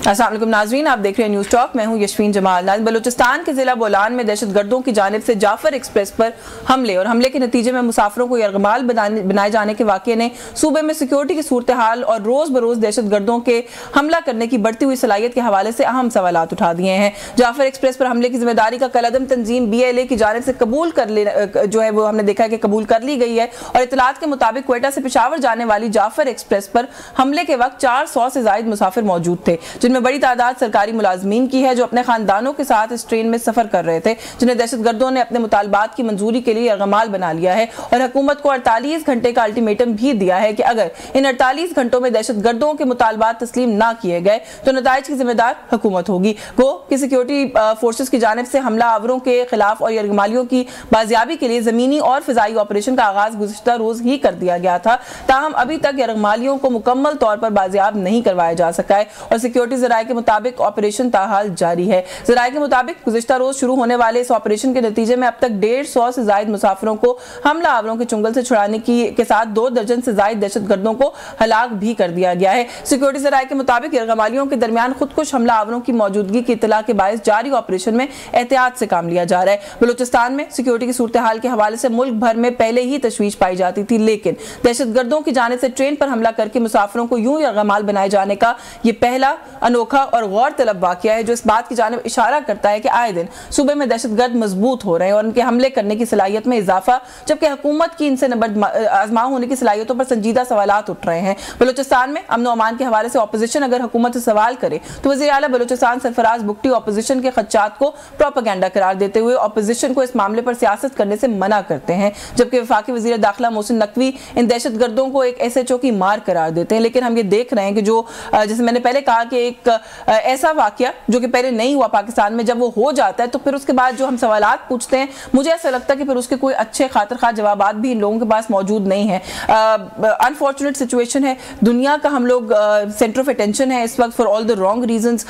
अस्सलाम वालेकुम नाज़रीन, आप देख रहे हैं न्यूज़ टॉक। मैं हूं यशवीन जमाल। बलूचिस्तान के जिला बोलान में दहशतगर्दों की जानिब से जाफर एक्सप्रेस पर हमले और हमले के नतीजे में मुसाफिरों को यरगमाल बनाए जाने के वाक़े ने सूबे में सिक्योरिटी की सूरत हाल और रोज़ बरोज़ दहशतगर्दों के हमला करने की बढ़ती हुई सलाहियत के हवाले से अहम सवालात उठा दिए हैं। जाफर एक्सप्रेस पर हमले की जिम्मेदारी का कलअदम तंजीम BLA की जानिब से कबूल कर जो है वो हमने देखा है कि कबूल कर ली गई है और इतलात के मुताबिक क्वेटा से पेशावर जाने वाली जाफर एक्सप्रेस पर हमले के वक्त 400 से ज़ायद मुसाफिर मौजूद थे, जिनमें बड़ी तादाद सरकारी मुलाजमीन की है जो अपने खानदानों के साथ इस ट्रेन में सफर कर रहे थे, जिन्हें दहशतगर्दों ने अपने मुतालबात की मंजूरी के लिए यरगमाल बना लिया है और हुकूमत को 48 घंटे का अल्टीमेटम भी दिया है कि अगर इन 48 घंटों में दहशतगर्दों के मुतालबात तस्लीम ना किए गए तो नताइज की जिम्मेदार हुकूमत होगी। वो कि सिक्योरिटी फोर्सेस की जानिब से हमला आवरों के खिलाफ और यरगमालियों की बाजियाबी के लिए जमीनी और फिजाई ऑपरेशन का आगाज गुज़िश्ता रोज ही कर दिया गया था, ताहम अभी तक यरगमालियों को मुकम्मल तौर पर बाजियाब नहीं करवाया जा सका है और सिक्योरिटी ज़राए के मुताबिक ऑपरेशन ताहाल जारी है। ज़राए के मुताबिक गुज़िश्ता रोज शुरू होने वाले इस ऑपरेशन के नतीजे में अब तक 150 से ज़ायद मुसाफिरों को हमला आवरों के चुंगल से छुड़ाने के साथ 2 दर्जन से ज़ायद दहशतगर्दों को हलाक भी कर दिया गया है। सिक्योरिटी ज़राए के मुताबिक यरगमालियों के दरमियान खुदकुश हमला आवरों की मौजूदगी की इत्तला के बायस जारी ऑपरेशन में एहतियात से काम लिया जा रहा है। बलूचिस्तान में सिक्योरिटी की सूरत हाल के हवाले से मुल्क भर में पहले ही तशवीश पाई जाती थी, लेकिन दहशतगर्दों की जानिब से ट्रेन पर हमला करके मुसाफिरों को यूं यरगमाल बनाए जाने का ये पहला अनोखा और गौर तलब वाकया है जो इस बात की जानिब इशारा करता है कि आए दिन सूबे में दहशतगर्द मजबूत हो रहे हैं और उनके हमले करने की सलाहियत में इजाफा, जबकि हुकूमत की इनसे आजमाओ होने की सलाहियतों पर संजीदा सवालात उठ रहे हैं। बलूचिस्तान में अमन अमान के हवाले से ऑपोजिशन अगर हुकूमत से सवाल करे तो वज़ीर आला बलूचिस्तान सरफराज बुगटी ऑपोजिशन के खदशात को प्रोपेगेंडा करार देते हुए ऑपोजिशन को इस मामले पर सियासत करने से मना करते हैं, जबकि वफाकी वज़ीर दाखिला मोहसिन नकवी इन दहशतगर्दों को एक SHO की मार करार देते हैं। लेकिन हम ये देख रहे हैं कि जो जैसे मैंने पहले कहा कि एक ऐसा वाकया जो कि पहले नहीं हुआ पाकिस्तान में, जब वो हो जाता है तो फिर उसके बाद जो हम सवालात पूछते हैं, मुझे ऐसा लगता है कि फिर उसके कोई अच्छे खातिर खा जवाबात भी इन लोगों के पास मौजूद नहीं है। अनफॉर्चुनेट सिचुएशन है, दुनिया का हम लोग सेंटर ऑफ अटेंशन है इस वक्त for all the wrong reasons.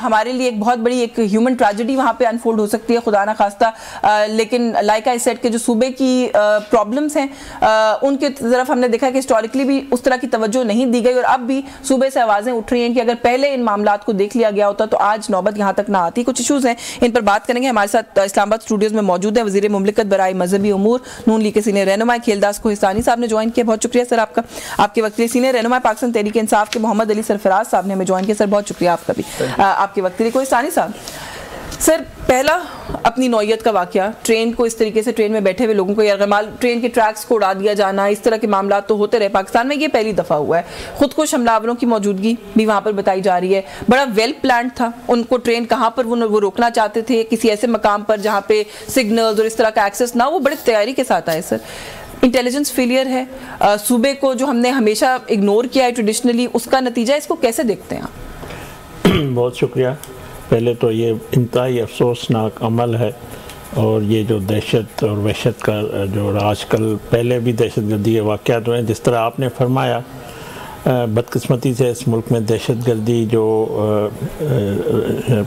हमारे लिए एक बहुत बड़ी एक ह्यूमन ट्रेजेडी वहाँ पे अनफोल्ड हो सकती है, खुदा ना खास्ता। लेकिन लाइक आई सेड के जो सूबे की प्रॉब्लम्स हैं उनके तरफ हमने देखा कि हिस्टोरिकली भी उस तरह की तवज्जो नहीं दी गई और अब भी सूबे से आवाज़ें उठ रही हैं कि अगर पहले इन मामलात को देख लिया गया होता तो आज नौबत यहाँ तक ना आती। कुछ इशूज़ हैं, इन पर बात करेंगे। हमारे साथ इस्लामाबाद स्टूडियोज़ में मौजूद है वज़ीर मुमलिकत बराए मजहबी उमूर नून लीग के सीनियर रहनुमा खेलदास कोहिस्तानी साहब ने ज्वाइन किया, बहुत शुक्रिया सर आपका। आपके वक्त के सीनियर रहनुमा पाकिस्तान तहरीक इंसाफ के मोहम्मद अली सरफराज साहब ने हमें ज्वाइन किया, सर बहुत शुक्रिया आपका भी। आपके वक्त के लिए कोहिस्तानी साहब, सर पहला अपनी नौयत का वाकया, ट्रेन को इस तरीके से ट्रेन में बैठे हुए लोगों को यरगमाल, ट्रेन के ट्रैक्स को उड़ा दिया जाना, इस तरह के मामला तो होते रहे पाकिस्तान में, ये पहली दफ़ा हुआ है। खुदकुश हमलावरों की मौजूदगी भी वहाँ पर बताई जा रही है, बड़ा वेल प्लान था। उनको ट्रेन कहाँ पर वो रोकना चाहते थे, किसी ऐसे मकाम पर जहाँ पे सिग्नल्स और इस तरह का एक्सेस ना, वो बड़ी तैयारी के साथ आए। सर इंटेलिजेंस फेलियर है, सूबे को जो हमने हमेशा इग्नोर किया है ट्रेडिशनली, उसका नतीजा इसको कैसे देखते हैं आप? बहुत शुक्रिया। पहले तो ये इंतहाई अफसोसनाक अमल है और ये जो दहशत और वहशत का जो आजकल पहले भी दहशतगर्दी के वाक़यात हुए हैं, जिस तरह आपने फरमाया, बदकिस्मती से इस मुल्क में दहशतगर्दी जो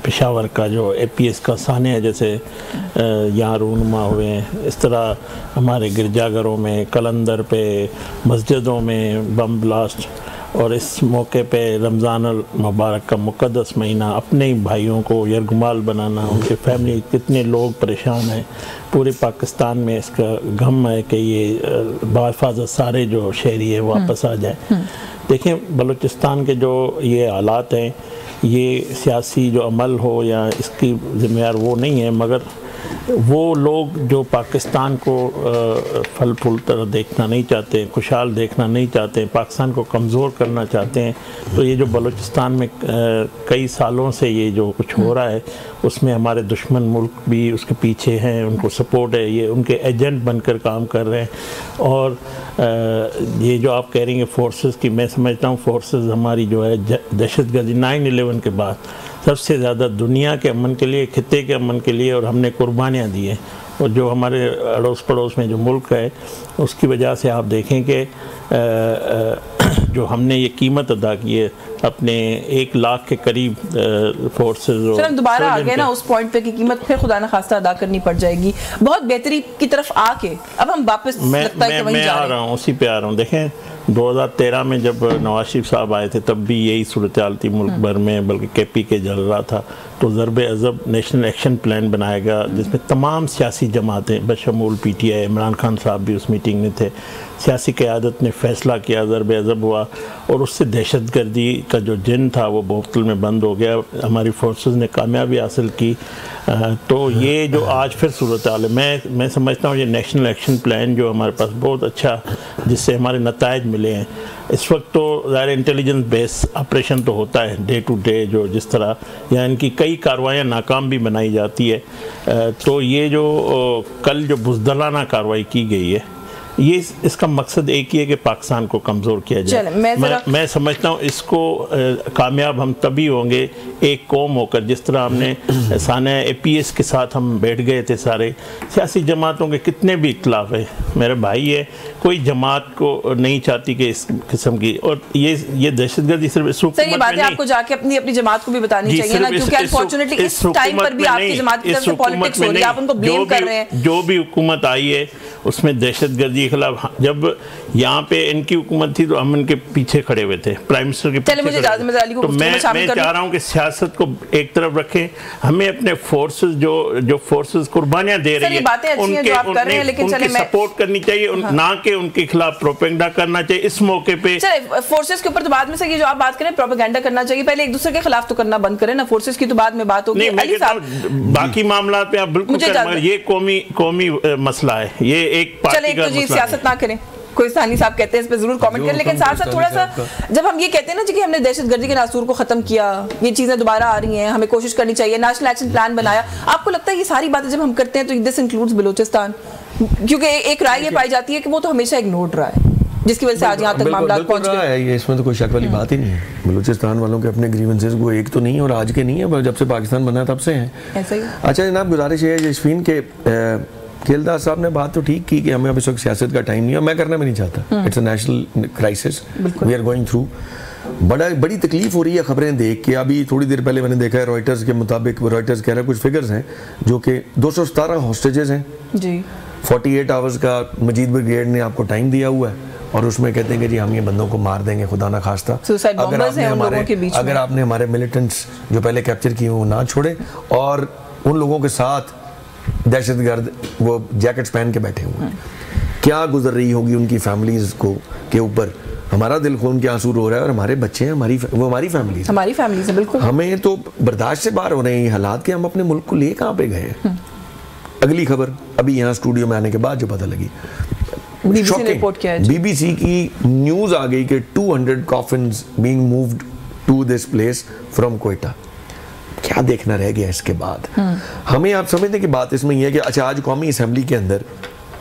पेशावर का जो APS का साने है, जैसे यहाँ रूनुमा हुए हैं, इस तरह हमारे गिरजाघरों में, कलंदर पे, मस्जिदों में बम ब्लास्ट, और इस मौके पे रमज़ान मुबारक का मुक़द्दस महीना, अपने ही भाइयों को यरगमाल बनाना, उनके फैमिली कितने लोग परेशान हैं, पूरे पाकिस्तान में इसका गम है कि ये बाहिफाज़त सारे जो शहरी है वापस आ जाए। देखें, बलूचिस्तान के जो ये हालात हैं, ये सियासी जो अमल हो या इसकी ज़िम्मेदार वो नहीं है, मगर वो लोग जो पाकिस्तान को फल फूल तरह देखना नहीं चाहते, खुशहाल देखना नहीं चाहते, पाकिस्तान को कमज़ोर करना चाहते हैं, तो ये जो बलूचिस्तान में कई सालों से ये जो कुछ हो रहा है, उसमें हमारे दुश्मन मुल्क भी उसके पीछे हैं, उनको सपोर्ट है, ये उनके एजेंट बनकर काम कर रहे हैं। और ये जो आप कह रही हैं फोर्सेस की, मैं समझता हूँ फोर्सेस हमारी जो है दहशतगर्दी 9/11 के बाद सबसे ज़्यादा दुनिया के अमन के लिए, खित्ते के अमन के लिए, और हमने कुर्बानियाँ दी हैं। और जो हमारे अड़ोस पड़ोस में जो मुल्क है, उसकी वजह से आप देखें कि जो हमने ये कीमत अदा की है अपने 1 लाख के करीब फोर्सेस। चलो दोबारा आ गए ना उस पॉइंट पे कि कीमत फिर खुदा न खास्ता अदा करनी पड़ जाएगी, बहुत बेहतरी की तरफ आके अब हम वापस मैं आ रहा हूँ, उसी पे आ रहा हूँ। देखें, 2013 में जब नवाज शरीफ साहब आए थे तब भी यही सूरत हाल थी मुल्क भर में, बल्कि KPK जल रहा था। तो ज़रब अज़ब नेशनल एक्शन प्लान बनाया गया जिसमें तमाम सियासी जमातें बशमूल PTI, इमरान खान साहब भी उस मीटिंग में थे, सियासी क़यादत ने फ़ैसला किया, ज़रब अज़ब हुआ और उससे दहशतगर्दी का जो जिन था वो बोतल में बंद हो गया। हमारी फोर्सेस ने कामयाबी हासिल की। तो ये जो आज फिर सूरत हाल है, मैं समझता हूँ ये नेशनल एक्शन प्लान जो हमारे पास बहुत अच्छा, जिससे हमारे नताइज मिले हैं। इस वक्त तो ज़ाहिर इंटेलिजेंस बेस ऑपरेशन तो होता है डे टू डे, जो जिस तरह या इनकी कई कार्रवाइयाँ नाकाम भी बनाई जाती है। तो ये जो कल जो बुज़दिलाना कार्रवाई की गई है, ये इसका मकसद एक ही है कि पाकिस्तान को कमज़ोर किया जाए। मैं समझता हूँ इसको कामयाब हम तभी होंगे एक कौम होकर, जिस तरह हमने साने APS के साथ हम बैठ गए थे। सारे सियासी जमातों के कितने भी इख्तलाफ है, मेरे भाई है, कोई जमात को नहीं चाहती कि इस किस्म की, और ये दहशतगर्दी सिर्फ इस हुकूमत में नहीं, आपको जाके अपनी जमात को भी बतानी चाहिए ना, क्योंकि अनफॉर्चुनेटली इस टाइम पर भी आपकी जमात की तरफ से पॉलिटिक्स हो रही है, आप उनको ब्लेम कर रहे हैं। जो भी हुकूमत आई है उसमें दहशतगर्दी के खिलाफ, जब यहाँ पे इनकी हुकूमत थी तो हम इनके पीछे खड़े हुए थे, प्राइम मिनिस्टर के पीछे खड़े। तो मैं चाह रहा हूँ कि सियासत को एक तरफ रखें, हमें अपने फोर्सेस जो फोर्सेस कुर्बानियां दे रही है उनकी सपोर्ट करनी चाहिए, ना कि उनके खिलाफ प्रोपेगेंडा करना चाहिए। इस मौके पे फोर्सेस के ऊपर तो बाद में से ये जो आप बात करें प्रोपेगेंडा करना चाहिए, पहले एक दूसरे के खिलाफ तो करना बंद करें ना, फोर्सेस की तो बाद में बात होगी। बाकी मामला पे आप बिल्कुल, ये कौमी मसला है, ये एक पार्टी का मसला है। सियासत ना करें, कोई सानी साहब कहते हैं इस पे जरूर कमेंट करें, लेकिन साथ साथ थोड़ा सा जब हम ये कहते हैं ना कि हमने दहशतगर्दी के नासूर को खत्म किया, ये चीजें दोबारा आ रही हैं, हमें कोशिश करनी चाहिए, नेशनल एक्शन प्लान बनाया, आपको लगता है ये सारी बातें जब हम करते हैं तो दिस इंक्लूड्स बलूचिस्तान? क्योंकि एक राय ये पाई जाती है कि वो तो हमेशा इग्नोर रहा है, जिसकी वजह से आज यहाँ तक मामला पहुंच गया है। ये इसमें तो कोई शक वाली बात ही नहीं है। बलूचिस्तान वालों के अपने ग्रीवेंसेस वो एक तो नहीं है और आज के नहीं है, जब से पाकिस्तान बना तब से हैं। अच्छा जनाब, गुजारिश है यशफीन के खेलदार साहब ने बात तो ठीक की कि हमें अब इस वक्त सियासत का टाइम नहीं है, मैं करना भी नहीं चाहता। It's a national crisis we are going through. बड़ी तकलीफ हो रही है खबरें देख के। अभी थोड़ी देर पहले मैंने देखा है रॉयटर्स के मुताबिक, रॉयटर्स कह रहा है कुछ फिगर्स हैं जो कि 217 हॉस्टेजेस हैं जी, 48 आवर्स का मजीद ब्रिगेड ने आपको टाइम दिया हुआ है और उसमें कहते हैं कि जी हम ये बंदों को मार देंगे खुदा ना खास्ता। अगर आपने हमारे मिलिटेंट्स जो पहले कैप्चर किए वो ना छोड़े और उन लोगों के साथ दहशतगर्द वो जैकेट्स पहन के बैठे हुए, क्या गुजर रही होगी उनकी फैमिलीज को के ऊपर। हमारा दिल खून के आंसू रो रहा है और हमारे बच्चे हैं, वो हमारी फैमिली है। बिल्कुल हमें तो बर्दाश्त से बाहर हो रहे हैं ये हालात कि हम अपने मुल्क को ले कहाँ पे गए। अगली खबर अभी यहाँ स्टूडियो में आने के बाद जो पता लगी, BBC की न्यूज आ गई कि 200 coffins being moved to this place from Quetta. क्या देखना रह गया इसके बाद। हमें आप समझते कि बात इसमें यह है कि अच्छा आज कौमी असम्बली के अंदर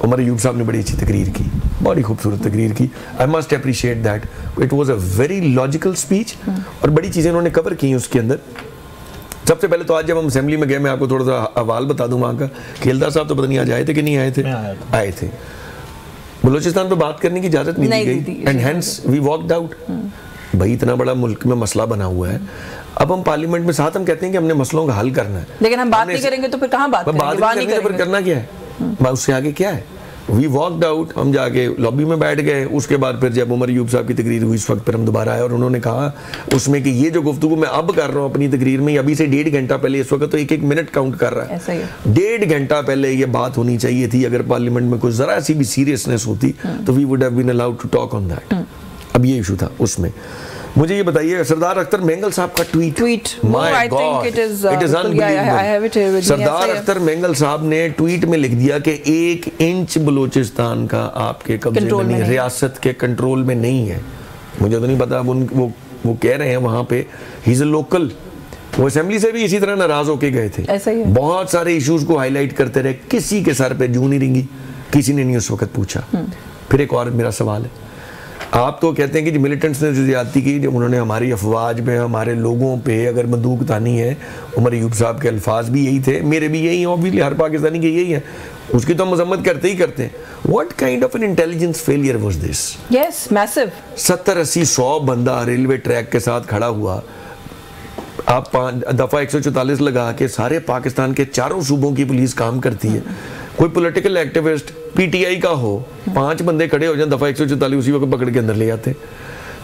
उमर अयूब साहब ने बड़ी अच्छी तकरीर की, बड़ी खूबसूरत तकरीर की। I must appreciate that, it was a very logical speech और बड़ी चीज़ें उन्होंने कवर की उसके अंदर। सबसे पहले तो आज जब हम असेंबली में गए, मैं आपको थोड़ा सा हवाल बता दूँ वहाँ का। खेलदार साहब तो पता नहीं आज आए थे कि नहीं आए थे, आए थे। बलूचिस्तान पर बात करने की इजाज़त नहीं दी गई and hence we walked out. भाई इतना बड़ा मुल्क में मसला बना हुआ है, अब हम पार्लियामेंट में साथ हम कहते हैं कि हमने मसलों का हल करना है, लेकिन हम बात नहीं करेंगे तो फिर कहाँ बात करेंगे? तो फिर करना क्या है, उससे आगे क्या है? वी वॉकड आउट, हम जाके लॉबी में बैठ गए। उसके बाद फिर जब उमर अयूब साहब की तकरीर हुई इस वक्त पर हम दोबारा आए और उन्होंने कहा उसमें कि ये जो गुफ्तगू मैं अब कर रहा हूँ अपनी तकरीर में, अभी से 1.5 घंटा पहले, इस वक्त तो 1-1 मिनट काउंट कर रहा है, 1.5 घंटा पहले ये बात होनी चाहिए थी। अगर पार्लियामेंट में कुछ जरा सी भी सीरियसनेस होती तो we would have been allowed to talk on that. अब ये इशू था उसमें। मुझे ये बताइए सरदार अख्तर मेंगल साहब का tweet my god, it is unbelievable. Sardar Akhtar Mengal साहब ने ट्वीट में लिख दिया कि 1 इंच बलूचिस्तान का आपके कब्जे में नहीं, रियासत के कंट्रोल में नहीं है। मुझे तो नहीं पता, वो कह रहे हैं वहाँ पे ही इज अ लोकल। वो असेंबली से भी इसी तरह नाराज होके गए थे, बहुत सारे इश्यूज को हाईलाइट करते रहे, किसी के सर पे जूं नहीं रिंगी, किसी ने नहीं उस वक्त पूछा। फिर एक और मेरा सवाल है, आप तो कहते हैं कि जो मिलिटेंट्स ने जो ज्यादती की, जो उन्होंने हमारी अफवाज में हमारे लोगों पे अगर बंदूक तानी है, उमर अयूब साहब के अल्फाज भी यही थे, मेरे भी यही हैं, ऑब्वियसली हर पाकिस्तानी के यही है, उसकी तो हम मजम्मत करते ही करते हैं। What kind of N intelligence failure was this? Yes, massive. 70-80-100 बंदा रेलवे ट्रैक के साथ खड़ा हुआ, आप दफ़ा 144 लगा के सारे पाकिस्तान के चारों सूबों की पुलिस काम करती है, कोई पॉलिटिकल एक्टिविस्ट पीटीआई का हो, 5 बंदे खड़े हो जाए, दफा 144 उसी वक्त पकड़ के अंदर ले जाते।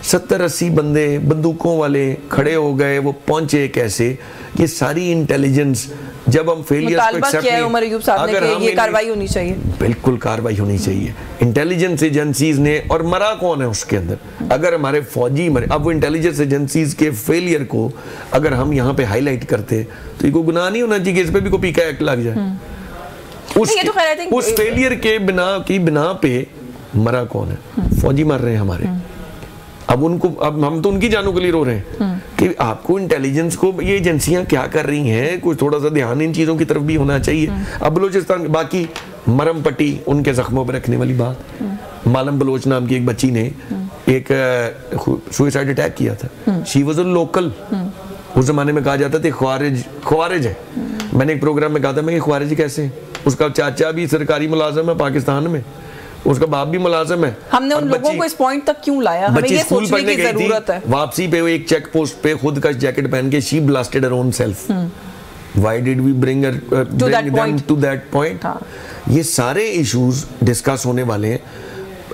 70-80 बंदे बंदूकों वाले खड़े हो गए, वो पहुंचे कैसे? ये सारी इंटेलिजेंस जब हम फेलियर को एक्सेप्ट नहीं, उमर अयूब साहब ने कि ये कार्रवाई होनी चाहिए, बिल्कुल कार्रवाई होनी चाहिए इंटेलिजेंस एजेंसीज ने। और मरा कौन है उसके अंदर? अगर हमारे फौजी मरे, अब वो इंटेलिजेंस एजेंसीज के फेलियर को अगर हम यहाँ पे हाईलाइट करते तो ये कोई गुनाह नहीं होना चाहिए कि इस पे भी कोई पीका एक्ट लग जाए। उस फेलियर के बिना पे मरा कौन है? फौजी मर रहे हैं हमारे। अब हम तो उनकी जानों के लिए रो रहे हैं कि आपको इंटेलिजेंस को ये एजेंसियां क्या कर रही हैं, कुछ थोड़ा सा ध्यान इन चीजों की तरफ भी होना चाहिए। अब बलूचिस्तान बाकी मरम पट्टी उनके जख्मों पर रखने वाली बात, मालम बलोच नाम की एक बच्ची ने एक सुसाइड अटैक किया था। She was a local. उस जमाने में कहा जाता था ख्वारिज है। मैंने एक प्रोग्राम में कहा था मैं ख्वारिज कैसे? उसका चाचा भी सरकारी मुलाजिम है पाकिस्तान में, उसका बाप भी मुलाजिम है। हमने उन लोगों को इस पॉइंट तक क्यों लाया? हमें ये सोचने की जरूरत है। वापसी पे वो एक चेक पोस्ट पे खुद का जैकेट पहन के she blasted her own self. Why did we bring them to that point? ये सारे इश्यूज डिस्कस होने वाले हैं।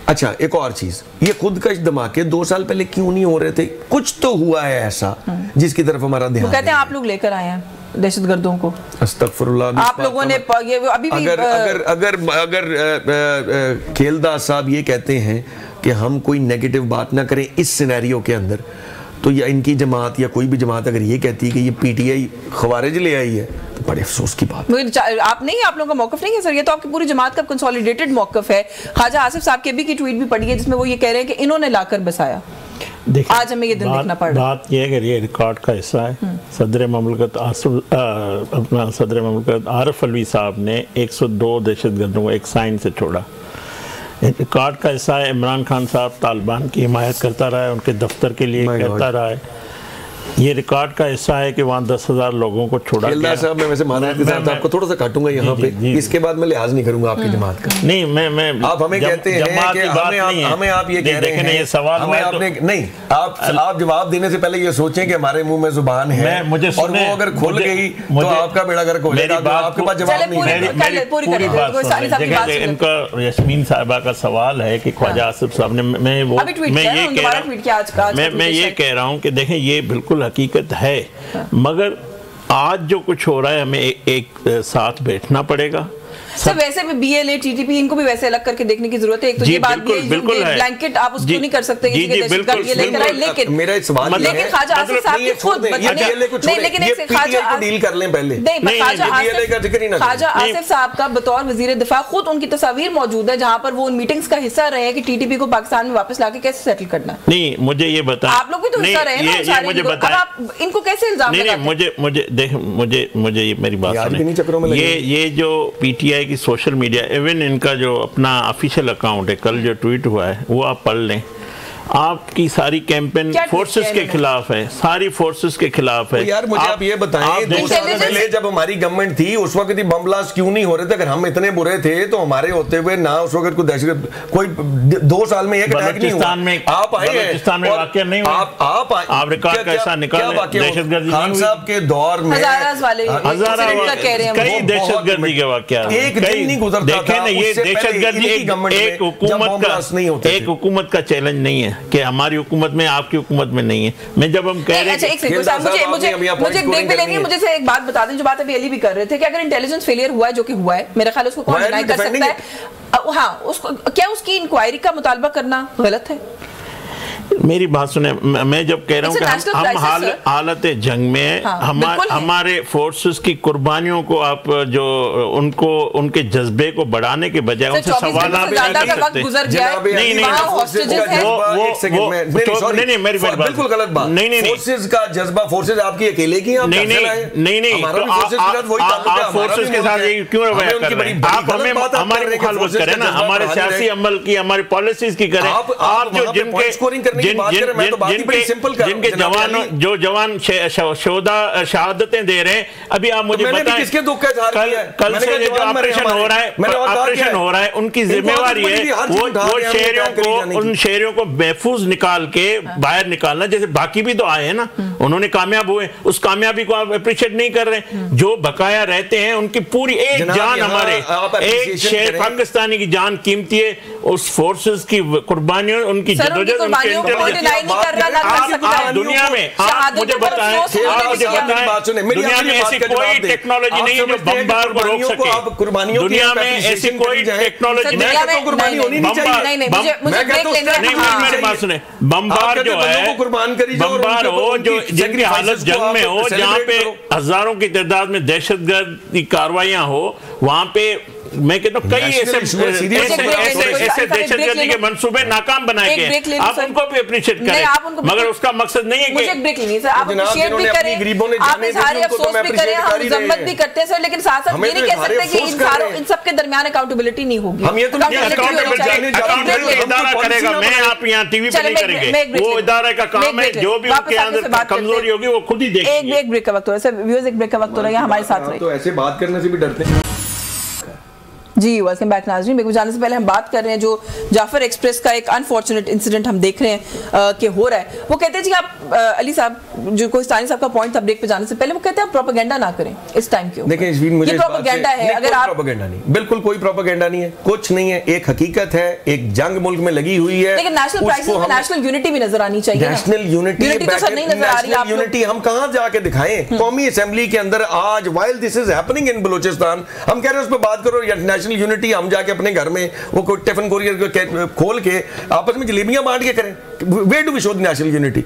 अच्छा, एक और चीज, ये खुदकश धमाके 2 साल पहले क्यों नहीं हो रहे थे? कुछ तो हुआ है ऐसा जिसके तरफ हमारा ध्यान। वो कहते हैं आप लोग लेकर आए हैं दहशतगर्दों को। अस्तगफुरुल्लाह। आप लोगों ने अभी भी अगर खेलदास साहब ये कहते हैं कि हम कोई नेगेटिव बात ना करें इस सिनेरियो के अंदर, तो या इनकी जमात या कोई भी जमात अगर ये कहती है कि ये पीटीआई खवारिज ले आई है, तो बड़े अफसोस की बात। आप नहीं, आप लोगों का मौकफ नहीं है सर, ये तो आपकी पूरी जमात का कंसोलिडेटेड मौकफ है। ख्वाजा आसिफ साहब के भी की ट्वीट भी पड़ी है जिसमें वो ये कह रहे हैं कि इन्होंने लाकर बसाया। आज हमें ये दिन देखना पड़ रहा है। बात यह है कि ये रिकॉर्ड का हिस्सा है। सदर ममलकत आरिफ अलवी साहब ने 102 दहशतगर्दों को एक साइन से छोड़ा। रिकॉर्ड का हिस्सा है। इमरान खान साहब तालिबान की हिमायत करता रहा है, उनके दफ्तर के लिए कहता रहा है। ये रिकॉर्ड का हिस्सा है कि वहाँ 10,000 लोगों को छोड़ा गया। साहब मैं वैसे मानव के साथ आपको थोड़ा सा काटूंगा यहाँ पे, इसके बाद मैं लिहाज नहीं करूंगा आपकी जमात का। नहीं, मैं आप हमें कहते हैं कि हमें आप ये कह रहे हैं, ये सवाल हमें आपने नहीं, आप जवाब देने से पहले ये सोचें कि हमारे मुंह में जुबान है और वो अगर खुल गई तो आपका बेड़ा गर्क हो जाएगा। तो आपके पास जवाब नहीं है। पूरी बात इनका यस्मीन साहिबा का सवाल है कि ख्वाजा आसिफ साहब ने, मैं ये कह रहा हूँ कि देखें ये बिल्कुल हकीकत है, मगर आज जो कुछ हो रहा है हमें एक साथ बैठना पड़ेगा। सर वैसे भी बीएलए टीटीपी इनको भी वैसे अलग करके देखने की जरूरत है। एक तो ये बात भी है ब्लैंकेट आप उसको नहीं कर सकते किसी के दहशतगर्द ये लेकर आए, लेकिन मेरा एक सवाल है, लेकिन ख्वाजा आसिफ साहब की खुद नहीं, लेकिन एक ख्वाजा डील कर लें पहले। ख्वाजा आसिफ साहब का बतौर वजीर दिफा खुद उनकी तस्वीर मौजूद है जहां पर वो उन मीटिंग्स का हिस्सा रहे हैं कि टीटीपी को पाकिस्तान में वापस लाके कैसे सेटल करना। नहीं, मुझे ये बता, आप लोग भी तो हिस्सा रहे हैं, मुझे बता इनको कैसे इल्जाम लगाते हैं? मुझे देख, मुझे ये मेरी बात सुने, ये जो पीटीआई की सोशल मीडिया, इवन इनका जो अपना ऑफिशियल अकाउंट है, कल जो ट्वीट हुआ है वो आप पढ़ लें। आपकी सारी कैंपेन फोर्सेस के खिलाफ है, सारी फोर्सेस के खिलाफ है। यार मुझे आप ये बताएं, 2 साल पहले जब हमारी गवर्नमेंट थी उस वक्त ही बम ब्लास्ट क्यों नहीं हो रहे थे? अगर हम इतने बुरे थे तो हमारे होते हुए ना उस वक्त कोई दहशत, कोई 2 साल में एक अटैक नहीं हुआ। आप आए बलूचिस्तान में वाकया नहीं हुआ, आप रिकॉर्ड कैसा निकाले? दहशतगर्दी खान साहब के दौर में कई दहशतगर्दी के वाकया, एक दिन नहीं गुजरता था ये दहशतगर्दी एक हुकूमत का चैलेंज नहीं है कि हमारी हुकूमत में, आपकी हुकूमत में नहीं है। मैं जब हम कह रहे हैं, मुझे से एक बात बता दें जो बात अभी अली भी कर रहे थे कि अगर इंटेलिजेंस फेलियर हुआ है, जो कि हुआ है, मेरा ख्याल उसको कौन डिनाई कर सकता है? हाँ, उसको क्या उसकी इंक्वायरी का मुतालबा करना गलत है? मेरी बात सुने, मैं जब कह रहा हूँ कि हम हालत जंग में हमारे फोर्सेस की कुर्बानियों को आप जो उनके जज्बे को बढ़ाने के बजाय उनसे सवाल आप कर सकते नहीं, मेरी बिल्कुल गलत बात नहीं, फोर्सेस का जज्बा, फोर्सेस आपकी अकेले की नहीं, आप फोर्सेस के साथ क्यों रवैया कर रहे हैं? आप हमें हमारी मुखालफत करें ना, हमारे सियासी अमल की, हमारी पॉलिसीज की करें। आप जो की बात कर रहे हैं, मैं तो बात ही बड़ी सिंपल कर रहा हूं। जिनके जवानों जो जवान शहादतें दे रहे हैं, अभी आप मुझे बताएं किसके दुख का इजहार किया है? कल से जो ऑपरेशन हो रहा है उनकी जिम्मेवारी है वो शहरों को, उन शहरों को महफूज निकाल के बाहर निकालना। जैसे बाकी भी तो आए हैं ना, उन्होंने कामयाब हुए, उस कामयाबी को आप अप्रिशिएट नहीं कर रहे। जो बकाया रहते हैं उनकी पूरी एक जान, हमारे एक शहर पाकिस्तानी की जान कीमती है, उस फोर्सेस की कुर्बानियों, उनकी जद्दोजहद, दुनिया में आप मुझे बताएं दुनिया में ऐसी कोई टेक्नोलॉजी नहीं है जो बमबार को रोक सके। दुनिया में ऐसी कोई टेक्नोलॉजी नहीं। मेरी बात सुने, बमबार जो है, बमबार हो जो जिनकी हालत जंग में हो, जहाँ पे हजारों की तादाद में दहशतगर्द कार्रवाइयां हो, वहां पे मैं कहता हूँ कई ऐसे दहशतगर्दी के मंसूबे नाकाम बनाए गए। आप उनको भी अप्रिशिएट करें, मगर उसका मकसद नहीं है कि मुझे ब्रेक लेनी सर, आप अप्रिशिएट भी करें, आप इजहार अफसोस भी करें, हम मजम्मत भी करते हैं सर, लेकिन साथ साथ ये नहीं कह सकते कि इन सब के दरमियान अकाउंटेबिलिटी नहीं होगी। हम ये तो अकाउंटेबिलिटी इदारा करेगा, मैं आप यहाँ टीवी पे नहीं करेंगे, वो इदारे का काम है, जो भी उनके अंदर कमजोरी होगी वो खुद ही देखेंगे। एक ब्रेक का वक्त हो रहा है सर, व्यूअर्स एक ब्रेक का वक्त हो रहा है, हमारे साथ रहिए। तो ऐसे बात करने से भी डरते हैं। जी वेलकम बैक नाज़रीन। मेरे को जाने से पहले हम बात कर रहे हैं जो जाफर एक्सप्रेस का एक अनफॉर्चुनेट इंसिडेंट हम देख रहे हैं कि हो रहा है। वो कहते हैं जी आप अली साहब जो कोहिस्तानी साहब का पॉइंट था ब्रेक पे जाने से पहले, वो कहते हैं आप प्रोपेगेंडा ना करें इस टाइम के ऊपर। देखिए मुझे ये प्रोपेगेंडा है, अगर आप प्रोपेगेंडा नहीं, बिल्कुल कोई प्रोपेगेंडा नहीं है, कुछ नहीं है, एक हकीकत है, एक जंग मुल्क में लगी हुई है। लेकिन नेशनल क्राइसिस में नेशनल यूनिटी भी नजर आनी चाहिए। नेशनल यूनिटी हम कहां जाके दिखाएं? कौमी असेंबली के अंदर आज while this is happening in Balochistan, हम कह रहे हैं उस पर बात करो, नेशनल यूनिटी हम जाके अपने घर में वो कोई टिफिन कोरियर खोल के आपस में जलेबियां बांट के करें। Where do we show the national unity?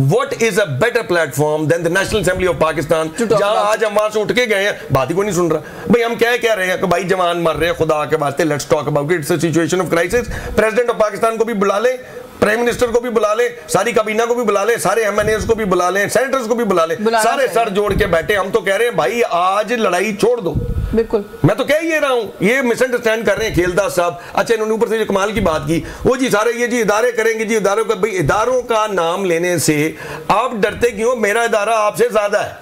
What is a better platform than the National Assembly of Pakistan? जहां आज हम वहां से उठ के गए हैं, बात ही कोई नहीं सुन रहा। भाई हम क्या कह रहे हैं कि भाई जवान मर रहे हैं, खुदा के वास्ते let's talk about it, it's a situation of crisis. President of Pakistan को भी बुला ले, प्राइम मिनिस्टर को भी बुला ले, सारी काबीना को भी बुला ले, सारे एमएनएस को भी बुला ले, सेनेटर्स को भी बुला ले, सारे सर जोड़ के बैठे। हम तो कह रहे हैं भाई आज लड़ाई छोड़ दो। बिल्कुल, मैं तो कह ही रहा हूं, ये मिसअंडरस्टैंड कर रहे हैं खेलदास साहब। अच्छा इन्होंने ऊपर से जो कमाल की बात की, वो जी सारे ये जी इदारे करेंगे जी, इदारों का, भाई इदारों का नाम लेने से आप डरते क्यों? मेरा इदारा आपसे ज्यादा है।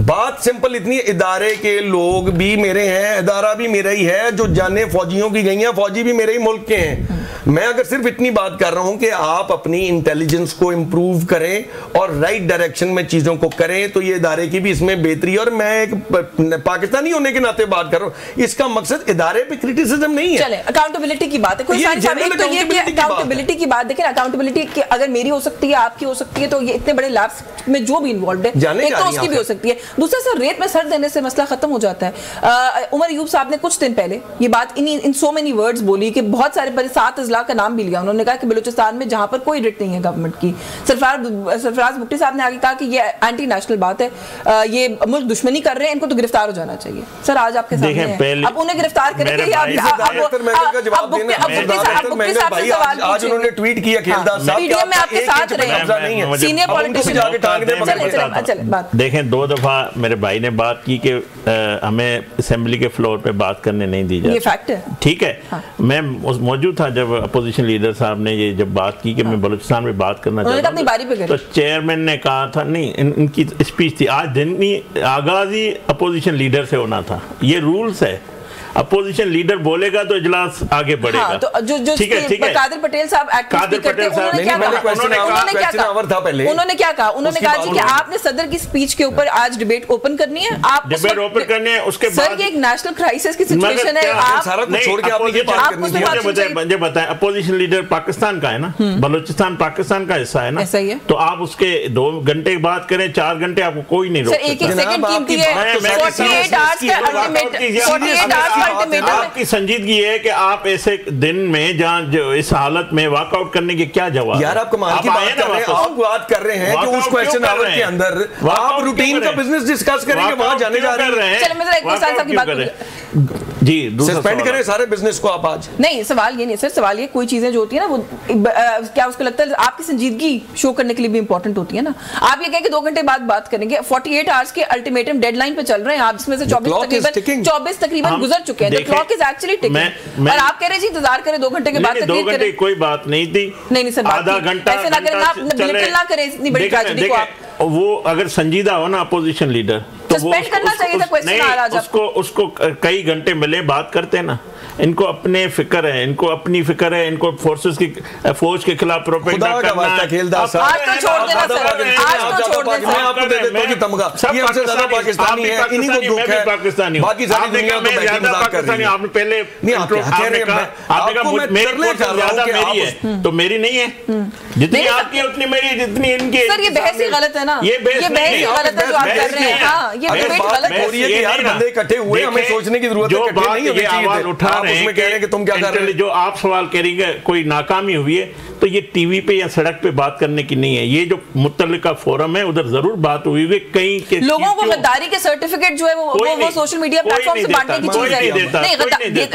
बात सिंपल इतनी, इदारे के लोग भी मेरे हैं, इदारा भी मेरा ही है, जो जाने फौजियों की गई हैं, फौजी भी मेरे ही मुल्क के हैं। मैं अगर सिर्फ इतनी बात कर रहा हूं कि आप अपनी इंटेलिजेंस को इंप्रूव करें और राइट डायरेक्शन में चीजों को करें, तो ये इदारे की भी इसमें बेहतरी। और मैं एक पाकिस्तानी होने के नाते बात कर रहा हूं, इसका मकसद इदारे पे क्रिटिसिज्म नहीं है। चले अकाउंटेबिलिटी की बात है, कोई अकाउंटेबिलिटी की बात देखें, अकाउंटेबिलिटी अगर मेरी हो सकती है, आपकी हो सकती है, तो ये इतने बड़े लैब्स में जो भी इन्वॉल्व है एक तो उसकी भी हो सकती है। दूसरा सर रेत में सर देने से मसला खत्म हो जाता है। उमर अयूब साहब ने कुछ दिन पहले ये बात इन सो मेनी वर्ड्स बोली कि बहुत सारे 7 अजला का नाम भी लिया। उन्होंने कहा कि बलूचिस्तान में जहां पर कोई रिट नहीं है गवर्नमेंट की। सरफराज भुट्टी साहब ने आगे कहा कि ये एंटी नेशनल बात है, ये मुल्क दुश्मनी कर रहे हैं, इनको तो गिरफ्तार हो जाना चाहिए। सर आज आपके सामने है, अब उन्हें गिरफ्तार करेंगे। आज उन्होंने ट्वीट किया खेलदास साहब, पीडीएम में आपके साथ रहे सीनियर पॉलिटिशियन। देखें 2 दफा मेरे भाई ने बात की कि हमें असेंबली के फ्लोर पे बात करने नहीं दी जाती। ये फैक्ट है, ठीक है। हाँ। मैं मौजूद था जब अपोजिशन लीडर साहब ने ये जब बात की कि मैं बलूचिस्तान में बात करना चाहता हूं, तो चेयरमैन ने कहा था नहीं, इनकी स्पीच थी, आज दिन में आगाज ही अपोजिशन लीडर से होना था। ये रूल्स है, अपोजिशन लीडर बोलेगा तो इजलास आगे बढ़ेगा। हाँ, तो जो ठीक है कादिर पटेल साहब उन्होंने क्या कहा? उन्होंने कहा कि आपने सदर की स्पीच के ऊपर आज डिबेट ओपन करनी है, आप डिबेट ओपन करनी है। उसके बाद ये एक नेशनल क्राइसिस की सिचुएशन है, आप सारा कुछ छोड़ के मुझे बताएं, अपोजिशन लीडर पाकिस्तान का है ना, बलूचिस्तान पाकिस्तान का हिस्सा है ना, तो आप उसके 2 घंटे बात करें, 4 घंटे आपको कोई नहीं रोक सकता। 1 सेकंड कीमती है, 48 आवर्स का अल्टीमेट, 48 आवर्स आपकी संजीदगी है कि आप ऐसे दिन में जहां जो इस हालत में वॉकआउट करने के क्या जवाब? यार आप कमाल की बात कर रहे हैं, आप बात कर रहे हैं कि उस क्वेश्चन आवर के अंदर आप रूटीन का बिजनेस डिस्कस करेंगे, वहां जाने जा रहे हैं। चलो मैं जरा एक साहब की बात जी, सस्पेंड करें सारे बिजनेस को आप आज। नहीं, सवाल ये नहीं सर, सवाल ये कोई चीजें जो होती है ना वो क्या उसको लगता है आपकी संजीदगी शो करने के लिए भी इंपॉर्टेंट होती है ना। आप ये कहें कि 2 घंटे बाद बात करेंगे, 48 आवर्स के अल्टीमेटम डेडलाइन पे चल रहे हैं आप, जिसमें से 24 तकरीबन गुजर चुके हैं। The clock is actually ticking और आप कह रहे जी इंतजार करें 2 घंटे के बाद तक। 2 घंटे कोई बात नहीं थी। नहीं सर, आधा घंटा ऐसे ना करें, आप बिल्कुल ना करें इतनी बड़ी ट्रेजेडी को। आप वो अगर संजीदा हो ना अपोजिशन लीडर तो सस्पेंड करना चाहिए था। क्वेश्चन आ रहा उसको कई घंटे मिले बात करते हैं ना। इनको अपने फिक्र है, इनको अपनी फिक्र है, इनको फोर्सेस की फौज के खिलाफ प्रोपेगेंडा करना है। आज तो छोड़ देना सर, आज तो छोड़ देना। मैं आपको दे देता हूं कि तमगा ये सबसे ज्यादा पाकिस्तानी है, इन्हीं को दुख है। पाकिस्तानी बाकी सारी दुनिया तो बैठी मजाक कर रही है। आपने पहले नहीं आप कह रहे हैं आपको मैं तरले कर रहा हूं कि मेरी है तो मेरी नहीं है, जितनी आपकी है उतनी मेरी, जितनी इनकी। सर ये बहस ही गलत है ना, ये बहस ही गलत है जो आप कर रहे हैं। हां ये डिबेट गलत हो रही है कि यार बंदे इकट्ठे हुए, हमें सोचने की जरूरत है, इकट्ठे नहीं होने चाहिए। उठा रहे हैं, कह रहे हैं कि तुम क्या कर रहे हो। जो आप सवाल करेंगे कोई नाकामी हुई है तो ये टीवी पे या सड़क पे बात करने की नहीं है। ये जो मुतल्लिका फोरम है उधर जरूर बात हुई है। कहीं के लोगों को गद्दारी के सर्टिफिकेट जो है वो सोशल मीडिया प्लेटफॉर्म से बांटने की चीज है। नहीं